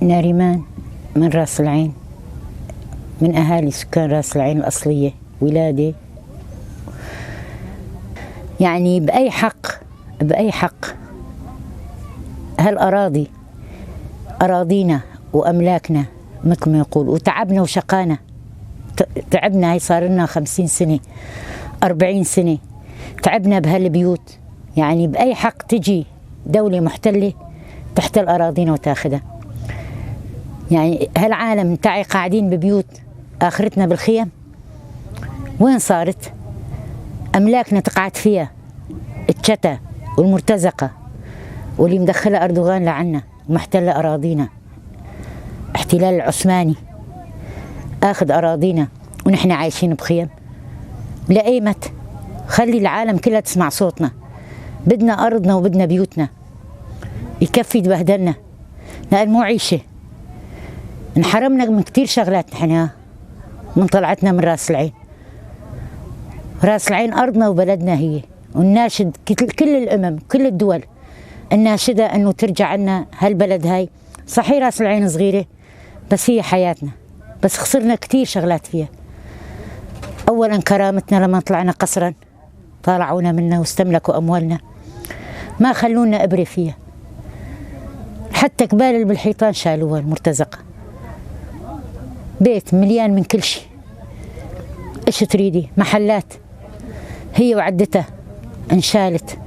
ناريمان من راس العين، من أهالي سكان راس العين الأصلية، ولادة. يعني بأي حق هالأراضي أراضينا وأملاكنا مثل ما يقول، وتعبنا وشقانا، تعبنا. هاي صار لنا 50 سنة 40 سنة تعبنا بهالبيوت. يعني بأي حق تجي دولة محتلة تحتل أراضينا وتاخدها؟ يعني هالعالم تاعي قاعدين ببيوت آخرتنا بالخيم. وين صارت؟ أملاكنا تقعد فيها الشتا والمرتزقة، واللي مدخلة أردوغان لعنا ومحتلة أراضينا. احتلال العثماني آخذ أراضينا ونحن عايشين بخيم. لأيمت؟ خلي العالم كلها تسمع صوتنا. بدنا أرضنا وبدنا بيوتنا، يكفي تبهدلنا، لأن مو عيشة. انحرمنا من كتير شغلات نحن من طلعتنا من راس العين. راس العين أرضنا وبلدنا هي، ونناشد كل الأمم كل الدول الناشدة أنه ترجع لنا هالبلد هاي. صحيح راس العين صغيرة بس هي حياتنا، بس خسرنا كتير شغلات فيها. أولا كرامتنا لما طلعنا قصرا طالعونا منا واستملكوا أموالنا، ما خلونا إبرة فيها. حتى كبال اللي بالحيطان شالوها المرتزقة. بيت مليان من كل شيء، إيش تريدي؟ محلات هي وعدتها انشالت.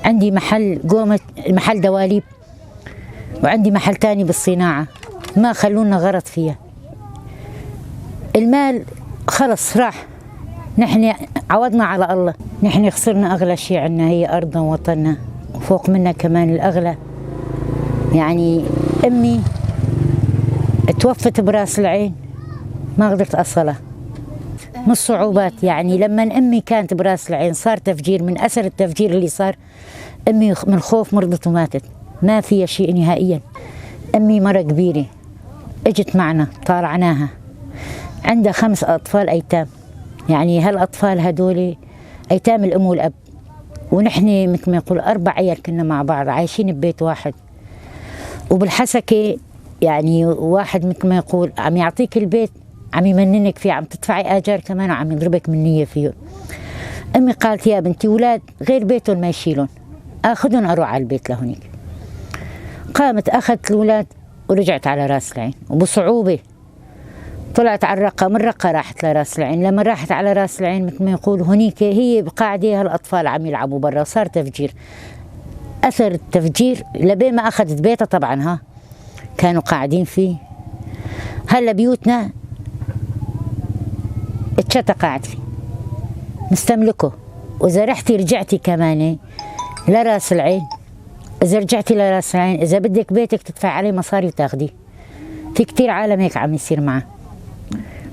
عندي محل قومة، محل دواليب، وعندي محل تاني بالصناعة، ما خلونا غرض فيها. المال خلص راح، نحن عوضنا على الله. نحن خسرنا أغلى شيء عنا هي أرضنا ووطننا، وفوق منا كمان الأغلى. يعني أمي توفت براس العين، ما قدرت أصلها من الصعوبات. يعني لما أمي كانت براس العين صار تفجير، من أثر التفجير اللي صار أمي من خوف مرضت وماتت، ما فيها شيء نهائيا. أمي مرة كبيرة اجت معنا طالعناها، عندها 5 أطفال أيتام. يعني هالأطفال هدول أيتام الأم والأب، ونحن مثل ما يقول 4 عيال كنا مع بعض عايشين ببيت واحد. وبالحسكة يعني واحد مثل ما يقول عم يعطيك البيت، عم يمننك فيه، عم تدفعي آجار كمان، وعم يضربك منية فيه. أمي قالت يا بنتي ولاد غير بيتهم ما يشيلون، آخذهم أروح على البيت لهونيك. قامت أخذت الولاد ورجعت على راس العين، وبصعوبة طلعت على الرقة، من الرقة راحت لراس العين. لما راحت على راس العين مثل ما يقول هونيك هي بقاعدة هالأطفال عم يلعبوا برا، صار تفجير. أثر التفجير لبين ما أخذت بيتها طبعا كانوا قاعدين فيه. هلا بيوتنا الشتا قاعد فيه مستملكه. وإذا رحتي رجعتي كمان لراس العين، إذا رجعتي لراس العين إذا بدك بيتك تدفع عليه مصاري وتاخديه. في كتير عالم هيك عم يصير معه.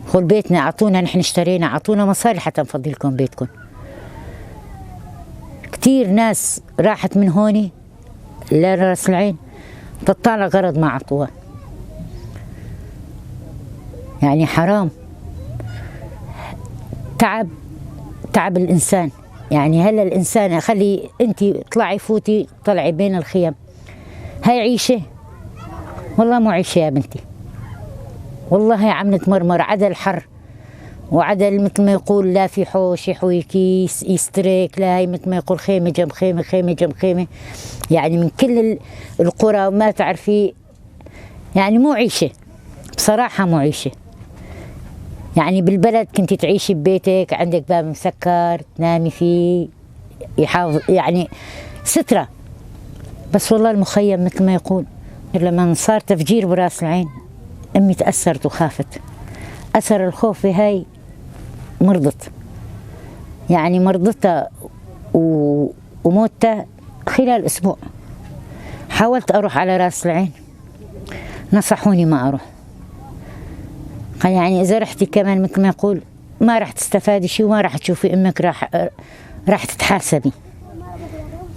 خل بيتنا أعطونا، نحن اشترينا، أعطونا مصاري حتى نفضي لكم بيتكم. كتير ناس راحت من هوني لراس العين تطالع غرض ما عطوها. يعني حرام، تعب الإنسان. يعني هلا الإنسان خلي أنت طلعي فوتي طلعي بين الخيم، هاي عيشة؟ والله مو عيشة يا بنتي. والله عم نتمرمر عدا الحر وعدا مثل ما يقول لا في حوش يحويكي يستريك، لا هي مثل ما يقول خيمة جنب خيمة، خيمة جنب خيمة. يعني من كل القرى وما تعرفي. يعني مو عيشة بصراحة، مو عيشة. يعني بالبلد كنت تعيشي ببيتك، عندك باب مسكر تنامي فيه، يحافظ يعني سترة. بس والله المخيم مثل ما يقول لما صار تفجير براس العين أمي تأثرت وخافت. أثر الخوف في هاي مرضت، يعني مرضتها وموتها خلال أسبوع. حاولت أروح على راس العين، نصحوني ما أروح. قال يعني إذا رحتي كمان مثل ما يقول ما راح تستفادي شيء وما راح تشوفي أمك، راح تتحاسبي.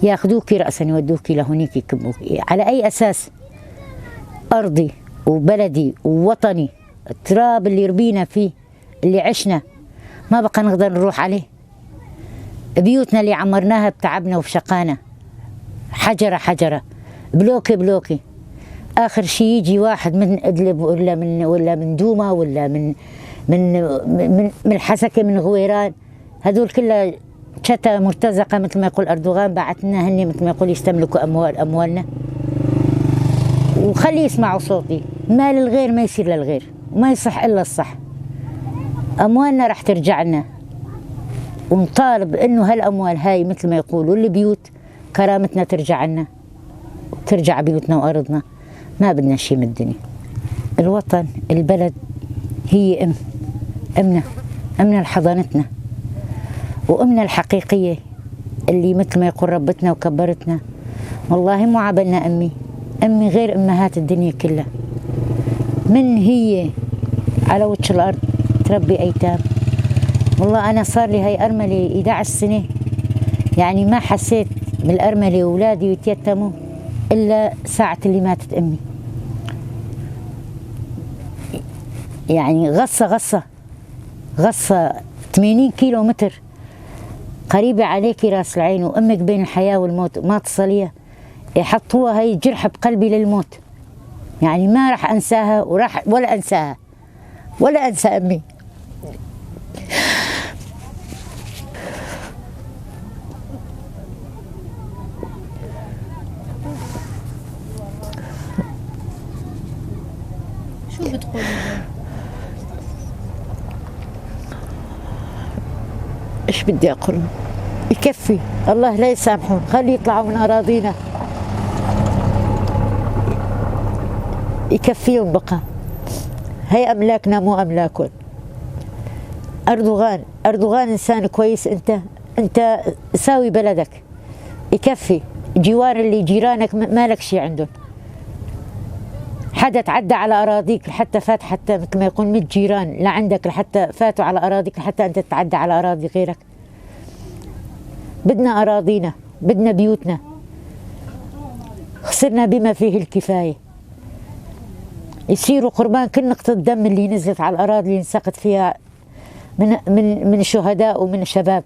ياخذوكي رأسا يودوكي لهونيك يكبوكي. على أي أساس؟ أرضي وبلدي ووطني، التراب اللي ربينا فيه اللي عشنا ما بقى نقدر نروح عليه. بيوتنا اللي عمرناها بتعبنا وبشقانا، حجرة حجرة، بلوكي بلوكي، آخر شيء يجي واحد من إدلب ولا من دوما ولا من الحسكة من غويران، هذول كلها شتا مرتزقة مثل ما يقول أردوغان، بعثنا هني مثل ما يقول يستملكوا أموالنا. وخلي يسمعوا صوتي، ما للغير ما يصير للغير، وما يصح إلا الصح. أموالنا راح ترجع لنا، ونطالب إنه هالأموال هاي مثل ما يقولوا البيوت كرامتنا ترجع لنا، وترجع بيوتنا وأرضنا. ما بدنا شيء من الدنيا. الوطن البلد هي أمنا لحضانتنا، وأمنا الحقيقية اللي مثل ما يقول ربتنا وكبرتنا. والله مو عبلنا أمي غير أمهات الدنيا كلها. من هي على وجه الأرض تربي أيتام. والله أنا صار لي هاي أرملة 11 سنة، يعني ما حسيت بالأرملة وأولادي يتيتموا إلا ساعة اللي ماتت أمي. يعني غصة 80 كيلو متر قريبة عليكي راس العين، وأمك بين الحياة والموت ما تصليها، يحطوها هاي جرح بقلبي للموت. يعني ما راح أنساها ولا أنسى أمي. شو بتقولي؟ ايش بدي اقول؟ يكفي، الله لا يسامحون، خلي يطلعوا من اراضينا، يكفيهم بقى. هي املاكنا مو املاكهم. اردوغان انسان كويس، انت ساوي بلدك، يكفي. جوار اللي جيرانك مالك شيء عندهم. حدا تعدى على اراضيك لحتى فات، حتى مثل ما يقول 100 جيران لعندك لحتى فاتوا على اراضيك لحتى انت تتعدى على اراضي غيرك. بدنا اراضينا، بدنا بيوتنا، خسرنا بما فيه الكفايه. يصيروا قربان كل نقطه دم اللي نزلت على الاراضي اللي انسقط فيها من شهداء ومن شباب.